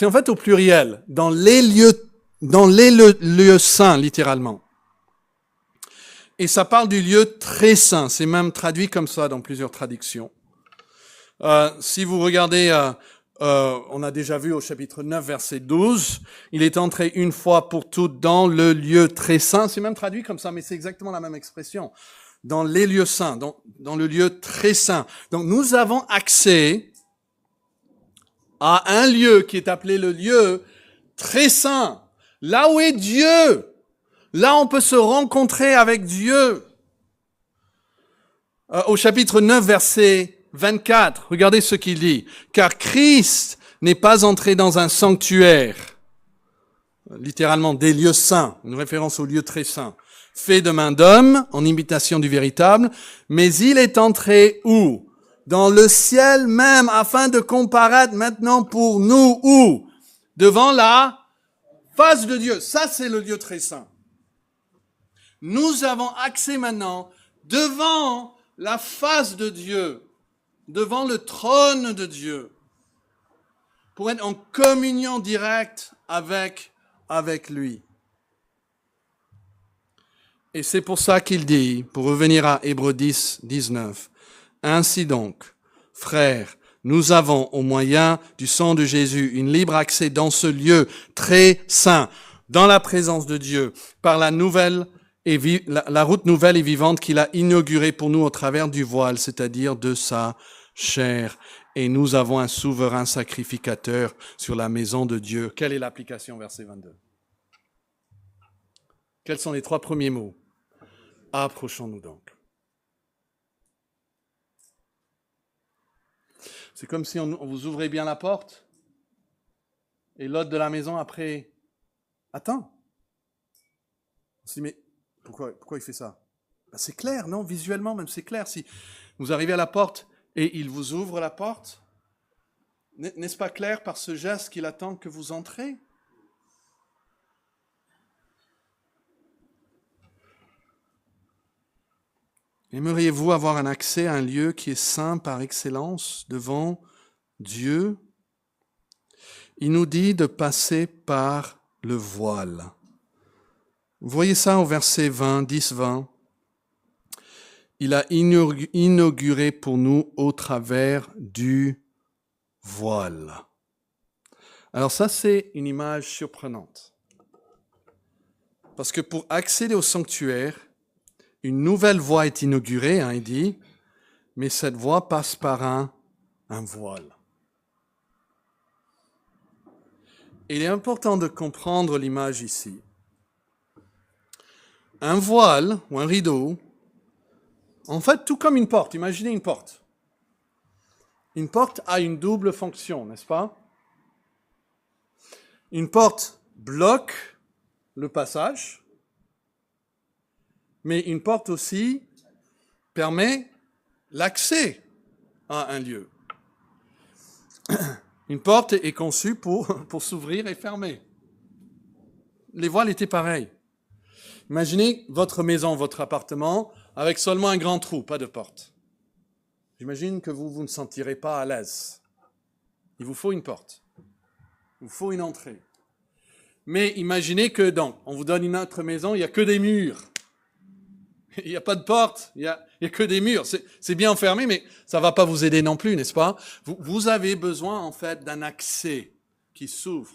en fait au pluriel, dans les lieux saints, littéralement. Et ça parle du lieu très saint. C'est même traduit comme ça dans plusieurs traductions. Si vous regardez, on a déjà vu au chapitre 9, verset 12, il est entré une fois pour toutes dans le lieu très saint. C'est même traduit comme ça, mais c'est exactement la même expression. Dans les lieux saints, dans le lieu très saint. Donc nous avons accès à un lieu qui est appelé le lieu très saint. Là où est Dieu. Là on peut se rencontrer avec Dieu. Au chapitre 9, verset 24, regardez ce qu'il dit. Car Christ n'est pas entré dans un sanctuaire, littéralement des lieux saints, une référence au lieu très saint, fait de main d'homme, en imitation du véritable, mais il est entré où? Dans le ciel même, afin de comparaître maintenant pour nous où? Devant la face de Dieu. Ça, c'est le lieu très saint. Nous avons accès maintenant devant la face de Dieu, devant le trône de Dieu, pour être en communion directe avec lui. Et c'est pour ça qu'il dit, pour revenir à Hébreux 10, 19, ainsi donc, frères, nous avons au moyen du sang de Jésus une libre accès dans ce lieu très saint, dans la présence de Dieu, par la route nouvelle et vivante qu'il a inaugurée pour nous au travers du voile, c'est-à-dire de sa chair. Et nous avons un souverain sacrificateur sur la maison de Dieu. Quelle est l'application, verset 22? Quels sont les 3 premiers mots? Approchons-nous donc. C'est comme si on vous ouvrait bien la porte et l'hôte de la maison après attends. On se dit mais pourquoi il fait ça? Ben, c'est clair, non? Visuellement même c'est clair. Si vous arrivez à la porte et il vous ouvre la porte, n'est-ce pas clair par ce geste qu'il attend que vous entrez? Aimeriez-vous avoir un accès à un lieu qui est saint par excellence devant Dieu? Il nous dit de passer par le voile. Vous voyez ça au verset 20, 10-20. Il a inauguré pour nous au travers du voile. Alors ça, c'est une image surprenante. Parce que pour accéder au sanctuaire, une nouvelle voie est inaugurée, il dit, mais cette voie passe par un voile. Et il est important de comprendre l'image ici. Un voile ou un rideau, en fait, tout comme une porte. Imaginez une porte. Une porte a une double fonction, n'est-ce pas? Une porte bloque le passage, mais une porte aussi permet l'accès à un lieu. Une porte est conçue pour s'ouvrir et fermer. Les voiles étaient pareils. Imaginez votre maison, votre appartement, avec seulement un grand trou, pas de porte. J'imagine que vous ne sentirez pas à l'aise. Il vous faut une porte. Il vous faut une entrée. Mais imaginez que, on vous donne une autre maison, il n'y a que des murs. Il n'y a pas de porte, il y a que des murs. C'est bien enfermé, mais ça ne va pas vous aider non plus, n'est-ce pas? Vous avez besoin, en fait, d'un accès qui s'ouvre.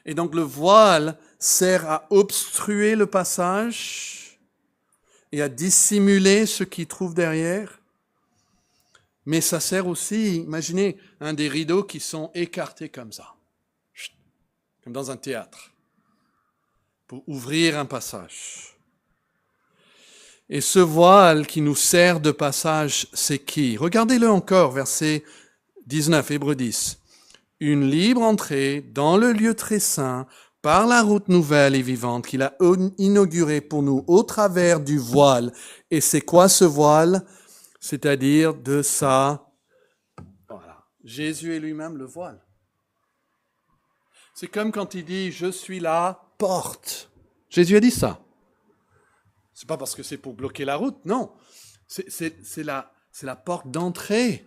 Et donc, le voile sert à obstruer le passage et à dissimuler ce qu'il trouve derrière. Mais ça sert aussi, imaginez, des rideaux qui sont écartés comme ça, comme dans un théâtre, pour ouvrir un passage. Et ce voile qui nous sert de passage, c'est qui? Regardez-le encore, verset 19, Hébreux 10. Une libre entrée dans le lieu très saint par la route nouvelle et vivante qu'il a inaugurée pour nous au travers du voile. Et c'est quoi ce voile? C'est-à-dire de sa... Voilà. Jésus est lui-même le voile. C'est comme quand il dit « Je suis la porte ». Jésus a dit ça. C'est pas parce que c'est pour bloquer la route, non. C'est la porte d'entrée.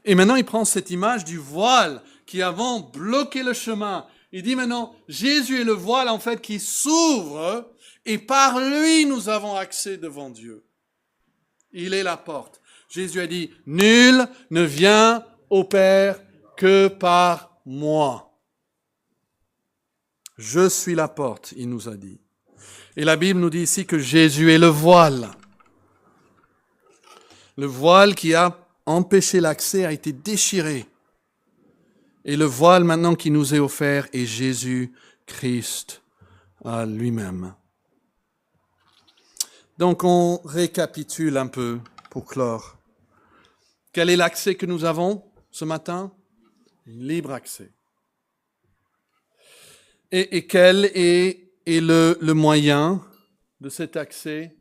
Et maintenant, il prend cette image du voile qui avant bloquait le chemin. Il dit maintenant, Jésus est le voile en fait qui s'ouvre et par lui nous avons accès devant Dieu. Il est la porte. Jésus a dit, nul ne vient au Père que par moi. Je suis la porte, il nous a dit. Et la Bible nous dit ici que Jésus est le voile. Le voile qui a empêché l'accès a été déchiré. Et le voile maintenant qui nous est offert est Jésus-Christ à lui-même. Donc on récapitule un peu pour clore. Quel est l'accès que nous avons ce matin? Libre accès. Et quel est le moyen de cet accès?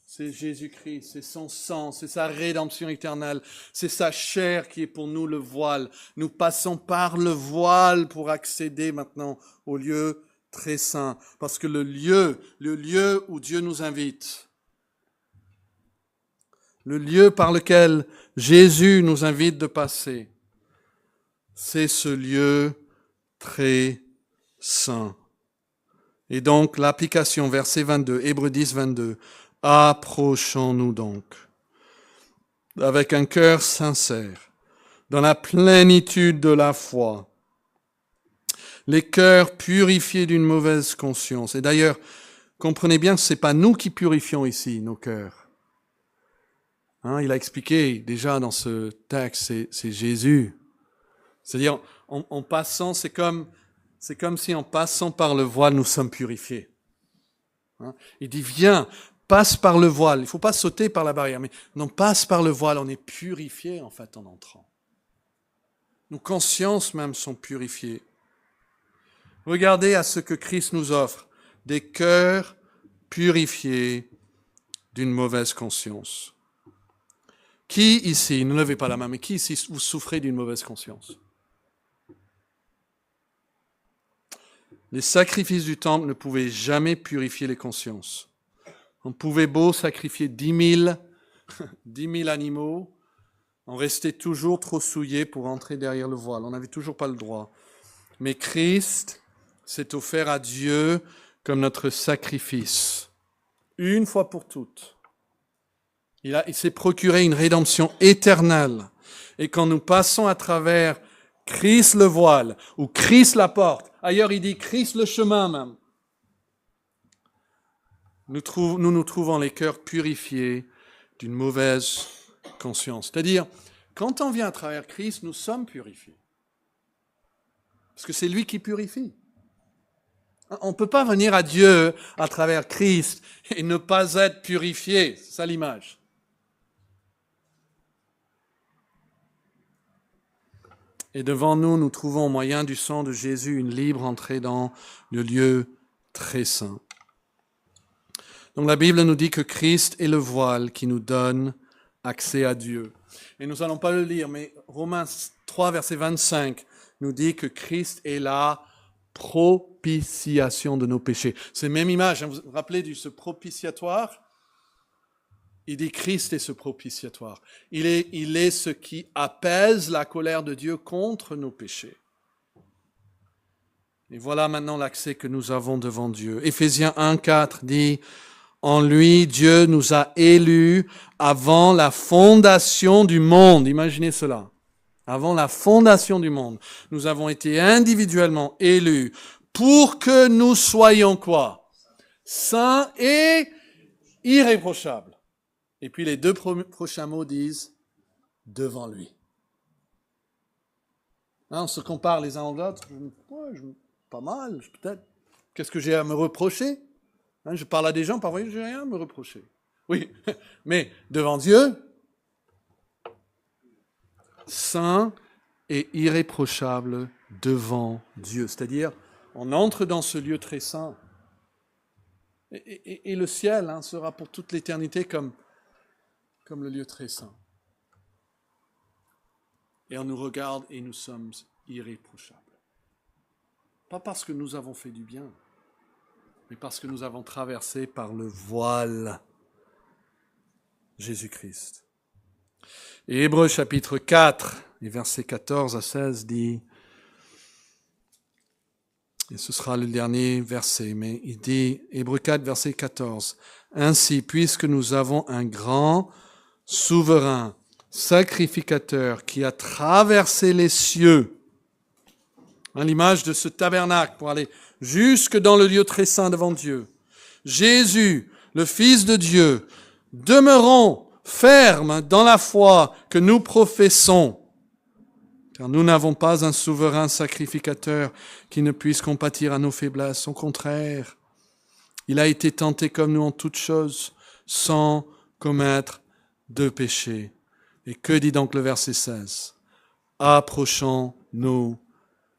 C'est Jésus-Christ, c'est son sang, c'est sa rédemption éternelle, c'est sa chair qui est pour nous le voile. Nous passons par le voile pour accéder maintenant au lieu très saint. Parce que le lieu où Dieu nous invite, le lieu par lequel Jésus nous invite de passer, c'est ce lieu très saint. Et donc, l'application, verset 22, Hébreux 10, 22. Approchons-nous donc, avec un cœur sincère, dans la plénitude de la foi, les cœurs purifiés d'une mauvaise conscience. Et d'ailleurs, comprenez bien que ce n'est pas nous qui purifions ici nos cœurs. Il a expliqué déjà dans ce texte, c'est Jésus. C'est-à-dire, en passant, c'est comme si en passant par le voile, nous sommes purifiés. Il dit, viens, passe par le voile. Il ne faut pas sauter par la barrière, mais non, passe par le voile. On est purifié, en fait, en entrant. Nos consciences même sont purifiées. Regardez à ce que Christ nous offre. Des cœurs purifiés d'une mauvaise conscience. Qui ici, ne levez pas la main, mais qui ici vous souffrez d'une mauvaise conscience? Les sacrifices du temple ne pouvaient jamais purifier les consciences. On pouvait beau sacrifier 10 000 animaux, on restait toujours trop souillé pour entrer derrière le voile. On n'avait toujours pas le droit. Mais Christ s'est offert à Dieu comme notre sacrifice, une fois pour toutes. Il s'est procuré une rédemption éternelle. Et quand nous passons à travers Christ le voile, ou Christ la porte, ailleurs il dit Christ le chemin même, nous nous trouvons les cœurs purifiés d'une mauvaise conscience. C'est-à-dire, quand on vient à travers Christ, nous sommes purifiés. Parce que c'est lui qui purifie. On ne peut pas venir à Dieu à travers Christ et ne pas être purifié. C'est ça l'image. Et devant nous, nous trouvons au moyen du sang de Jésus une libre entrée dans le lieu très saint. Donc la Bible nous dit que Christ est le voile qui nous donne accès à Dieu. Et nous n'allons pas le lire, mais Romains 3, verset 25 nous dit que Christ est la propitiation de nos péchés. C'est la même image, hein, vous vous rappelez de ce propitiatoire? Il dit Christ est ce propitiatoire. Il est ce qui apaise la colère de Dieu contre nos péchés. Et voilà maintenant l'accès que nous avons devant Dieu. Éphésiens 1, 4 dit « En lui, Dieu nous a élus avant la fondation du monde. » Imaginez cela. Avant la fondation du monde, nous avons été individuellement élus pour que nous soyons quoi? Saints et irréprochables. Et puis les deux prochains mots disent « devant lui ». Hein, on se compare les uns aux autres. Pas mal, peut-être. Qu'est-ce que j'ai à me reprocher? Hein, je parle à des gens, parfois, je n'ai rien à me reprocher. Oui, mais devant Dieu, saint et irréprochable devant Dieu. C'est-à-dire, on entre dans ce lieu très saint. Et le ciel sera pour toute l'éternité comme le lieu très saint. Et on nous regarde et nous sommes irréprochables. Pas parce que nous avons fait du bien, mais parce que nous avons traversé par le voile Jésus-Christ. Et Hébreux chapitre 4, et versets 14 à 16 dit, et ce sera le dernier verset, mais il dit, Hébreux 4, verset 14, « Ainsi, puisque nous avons un grand souverain, sacrificateur, qui a traversé les cieux, » l'image de ce tabernacle pour aller jusque dans le lieu très saint devant Dieu. Jésus, le Fils de Dieu, demeurons fermes dans la foi que nous professons, car nous n'avons pas un souverain sacrificateur qui ne puisse compatir à nos faiblesses. Au contraire, il a été tenté comme nous en toutes choses, sans commettre de péché. Et que dit donc le verset 16? Approchons-nous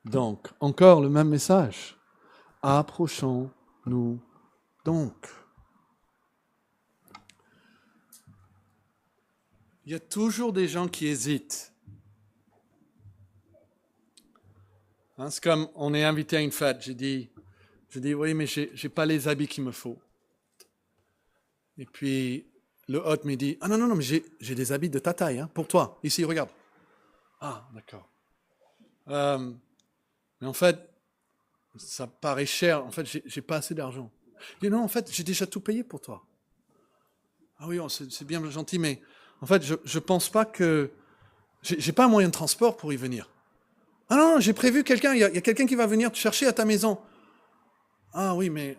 donc. Encore le même message. Approchons-nous donc. Il y a toujours des gens qui hésitent. C'est comme on est invité à une fête. Je dis oui, mais j'ai pas les habits qu'il me faut. Et puis le hôte me dit, ah non, mais j'ai des habits de ta taille, pour toi. Ici, regarde. Ah, d'accord. Mais en fait, ça paraît cher. En fait, j'ai pas assez d'argent. Je dis non, en fait, j'ai déjà tout payé pour toi. Ah oui, c'est bien gentil, mais en fait, je pense pas que j'ai pas un moyen de transport pour y venir. Ah non, j'ai prévu quelqu'un. Il y a quelqu'un qui va venir te chercher à ta maison. Ah oui, mais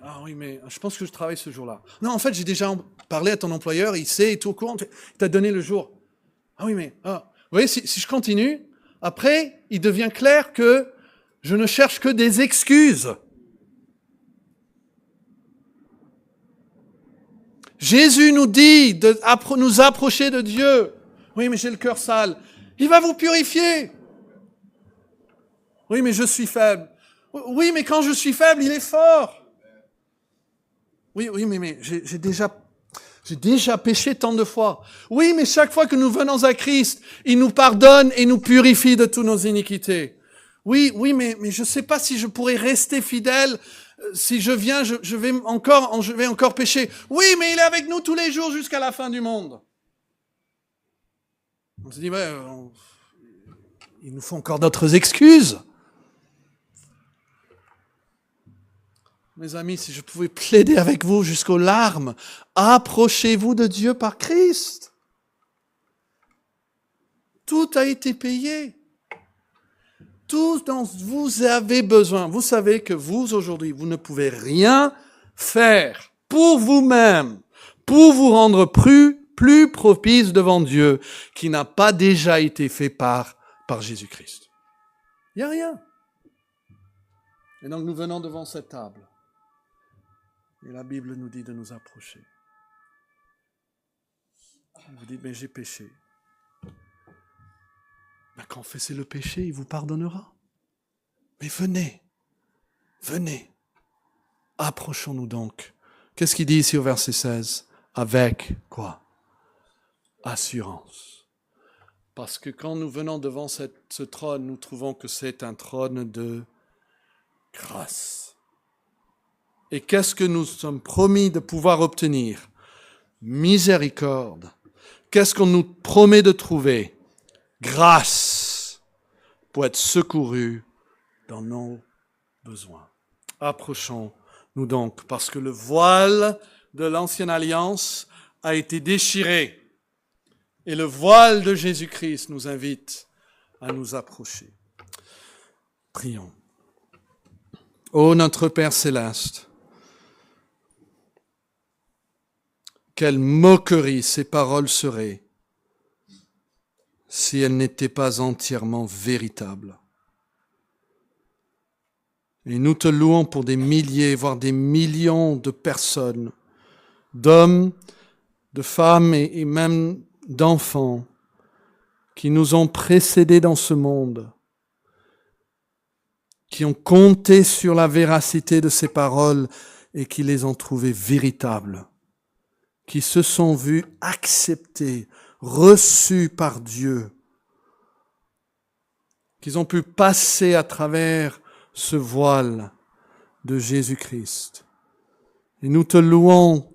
je pense que je travaille ce jour-là. Non, en fait, j'ai déjà parlé à ton employeur. Il sait, il est tout au courant. Il t'a donné le jour. Ah oui, mais vous voyez, si je continue, après, il devient clair que je ne cherche que des excuses. Jésus nous dit de nous approcher de Dieu. Oui, mais j'ai le cœur sale. Il va vous purifier. Oui, mais je suis faible. Oui, mais quand je suis faible, il est fort. Oui, mais j'ai déjà péché tant de fois. Oui, mais chaque fois que nous venons à Christ, il nous pardonne et nous purifie de toutes nos iniquités. Oui, mais je ne sais pas si je pourrais rester fidèle. Si je viens, je vais encore pécher. Oui, mais il est avec nous tous les jours jusqu'à la fin du monde. On se dit, il nous faut encore d'autres excuses. Mes amis, si je pouvais plaider avec vous jusqu'aux larmes, approchez-vous de Dieu par Christ. Tout a été payé. Tout dont vous avez besoin. Vous savez que vous, aujourd'hui, vous ne pouvez rien faire pour vous-même, pour vous rendre plus propice devant Dieu, qui n'a pas déjà été fait par Jésus-Christ. Il n'y a rien. Et donc nous venons devant cette table. Et la Bible nous dit de nous approcher. Vous dites, mais j'ai péché. Ben, confessez le péché, il vous pardonnera. Mais venez, venez. Approchons-nous donc. Qu'est-ce qu'il dit ici au verset 16? Avec quoi? Assurance. Parce que quand nous venons devant ce trône, nous trouvons que c'est un trône de grâce. Et qu'est-ce que nous sommes promis de pouvoir obtenir? Miséricorde. Qu'est-ce qu'on nous promet de trouver? Grâce pour être secourus dans nos besoins. Approchons-nous donc, parce que le voile de l'ancienne alliance a été déchiré. Et le voile de Jésus-Christ nous invite à nous approcher. Prions. Ô notre Père céleste, quelle moquerie ces paroles seraient si elles n'étaient pas entièrement véritables. Et nous te louons pour des milliers, voire des millions de personnes, d'hommes, de femmes et même d'enfants qui nous ont précédés dans ce monde, qui ont compté sur la véracité de ces paroles et qui les ont trouvées véritables, qui se sont vus acceptés, reçus par Dieu, qu'ils ont pu passer à travers ce voile de Jésus-Christ. Et nous te louons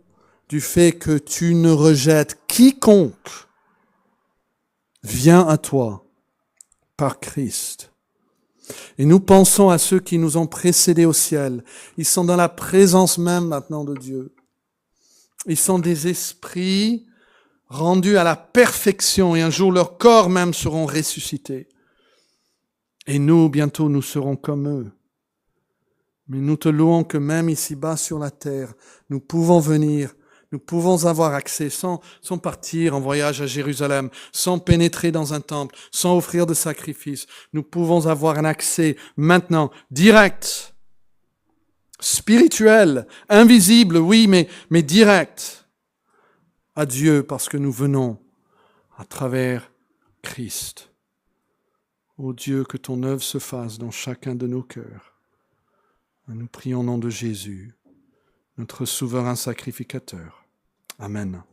du fait que tu ne rejettes quiconque vient à toi par Christ. Et nous pensons à ceux qui nous ont précédés au ciel. Ils sont dans la présence même maintenant de Dieu. Ils sont des esprits rendus à la perfection et un jour leurs corps même seront ressuscités. Et nous, bientôt, nous serons comme eux. Mais nous te louons que même ici-bas sur la terre, nous pouvons venir, nous pouvons avoir accès sans partir en voyage à Jérusalem, sans pénétrer dans un temple, sans offrir de sacrifices. Nous pouvons avoir un accès maintenant direct, spirituel, invisible, oui, mais direct à Dieu parce que nous venons à travers Christ. Ô Dieu, que ton œuvre se fasse dans chacun de nos cœurs. Nous prions au nom de Jésus, notre souverain sacrificateur. Amen.